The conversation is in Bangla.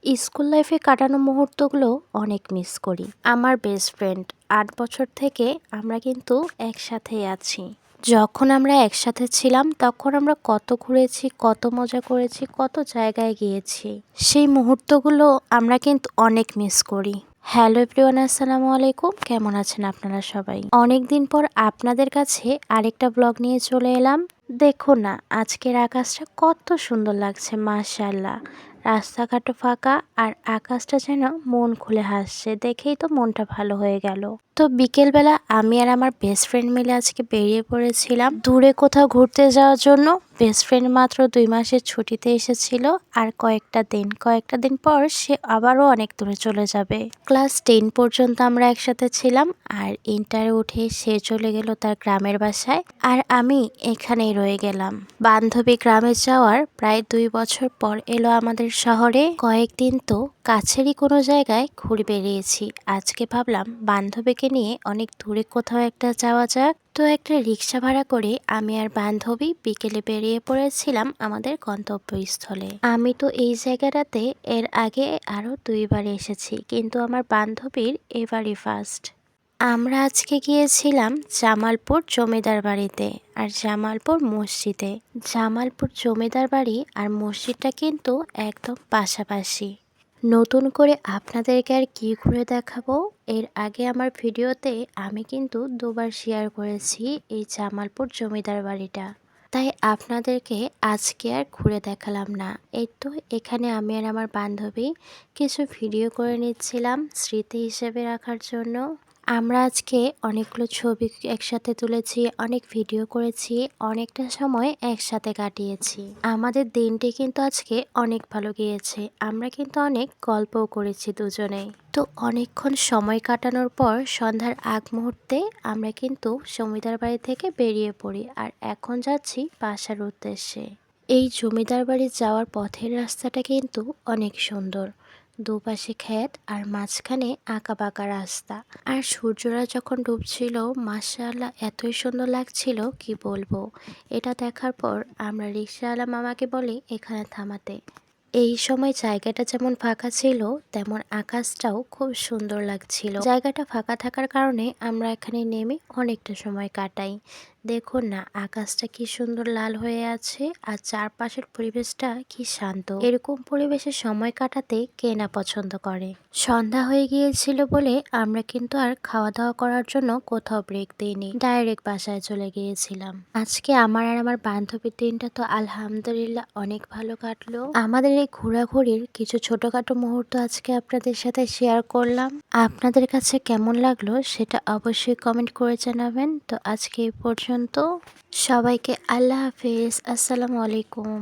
স্কুল লাইফে কাটানো মুহূর্তগুলো অনেক মিস করি। আমার বেস্ট ফ্রেন্ড ৮ বছর থেকে আমরা কিন্তু একসাথেই আছি। যখন আমরা একসাথে ছিলাম তখন আমরা কত ঘুরেছি, কত মজা করেছি, কত জায়গায় গিয়েছি। সেই মুহূর্তগুলো আমরা কিন্তু অনেক মিস করি। হ্যালো এভরিওয়ান, আসসালামু আলাইকুম। কেমন আছেন আপনারা সবাই? অনেকদিন পর আপনাদের কাছে আরেকটা ব্লগ নিয়ে চলে এলাম। দেখুন না, আজকের আকাশটা কত সুন্দর লাগছে, মাশাআল্লাহ। রাস্তাঘাটও ফাঁকা আর আকাশটা যেন মন খুলে হাসছে, দেখেই তো মনটা ভালো হয়ে গেল। তো বিকেলবেলা আমি আর আমার বেস্ট ফ্রেন্ড মিলে আজকে বেরিয়ে পড়েছিলাম দূরে কোথাও ঘুরতে যাওয়ার জন্য। বেস্ট ফ্রেন্ড মাত্র ২ মাসের ছুটিতে এসেছিল, আর কয়েকটা দিন পর সে আবারও অনেক দূরে চলে যাবে। ক্লাস 10 পর্যন্ত আমরা একসাথে ছিলাম, আর ইন্টারে উঠে সে চলে গেল তার গ্রামের বাসায়, আর আমি এখানেই রয়ে গেলাম। বান্ধবী গ্রামে যাওয়ার প্রায় ২ বছর পর এলো আমাদের শহরে। কয়েকদিন তো কাছেরই কোনো জায়গায় ঘুরে বেরিয়েছি। আজকে ভাবলাম বান্ধবীকে নিয়ে অনেক দূরে কোথাও একটা যাওয়া যাক। তো একটা রিক্সা ভাড়া করে আমি আর বান্ধবী বিকেলে বেরিয়ে পড়েছিলাম আমাদের গন্তব্যস্থলে। আমি তো এই জায়গাটাতে এর আগে আরো ২ বার এসেছি, কিন্তু আমার বান্ধবীর এবারই ফার্স্ট। আমরা আজকে গিয়েছিলাম জামালপুর জমিদার বাড়িতে আর জামালপুর মসজিদে। জামালপুর জমিদার বাড়ি আর মসজিদটা কিন্তু একদম পাশাপাশি। নতুন করে আপনাদেরকে আর কি ঘুরে দেখাবো, এর আগে আমার ভিডিওতে আমি কিন্তু ২ বার শেয়ার করেছি এই জামালপুর জমিদার বাড়িটা, তাই আপনাদেরকে আজকে আর ঘুরে দেখালাম না। এই তো এখানে আমি আর আমার বান্ধবী কিছু ভিডিও করে নিচ্ছিলাম স্মৃতি হিসেবে রাখার জন্য। আমরা আজকে অনেকগুলো ছবি একসাথে তুলেছি, অনেক ভিডিও করেছি, অনেকটা সময় একসাথে কাটিয়েছি। আমাদের দিনটি কিন্তু আজকে অনেক ভালো গিয়েছে। আমরা কিন্তু অনেক গল্পও করেছি দুজনেই। তো অনেকক্ষণ সময় কাটানোর পর সন্ধ্যার আগ মুহূর্তে আমরা কিন্তু জমিদার বাড়ি থেকে বেরিয়ে পড়ি, আর এখন যাচ্ছি বাসার উদ্দেশ্যে। এই জমিদার বাড়ি যাওয়ার পথের রাস্তাটা কিন্তু অনেক সুন্দর। দুপাশে ক্ষেত আর মাঝখানে আঁকা বাঁকা রাস্তা, আর সূর্যরা যখন ডুবছিল মাশাআল্লাহ এতই সুন্দর লাগছিল কি বলবো। এটা দেখার পর আমরা রিকশাওয়ালা মামাকে বলি এখানে থামাতে। এই সময় জায়গাটা যেমন ফাঁকা ছিল তেমন আকাশটাও খুব সুন্দর লাগছিল। জায়গাটা ফাঁকা থাকার কারণে আমরা এখানে নেমে অনেকটা সময় কাটাই। দেখুন না, আকাশটা কি সুন্দর লাল হয়ে আছে আর চারপাশের পরিবেশটা কি শান্ত। এরকম পরিবেশে সময় কাটাতে কে না পছন্দ করে। সন্ধ্যা হয়ে গিয়েছিল বলে আমরা কিন্তু আর খাওয়া দাওয়া করার জন্য কোথাও ব্রেক দিইনি, ডাইরেক্ট বাসায় চলে গিয়েছিলাম। আজকে আমার আর আমার বান্ধবীর দিনটা তো আলহামদুলিল্লাহ অনেক ভালো কাটলো। আমাদের এই ঘোরাঘুরির কিছু ছোটখাটো মুহূর্ত আজকে আপনাদের সাথে শেয়ার করলাম। আপনাদের কাছে কেমন লাগলো সেটা অবশ্যই কমেন্ট করে জানাবেন। তো আজকে এই পর্যন্ত, সবাইকে আল্লাহ হাফেজ, আসসালামু আলাইকুম।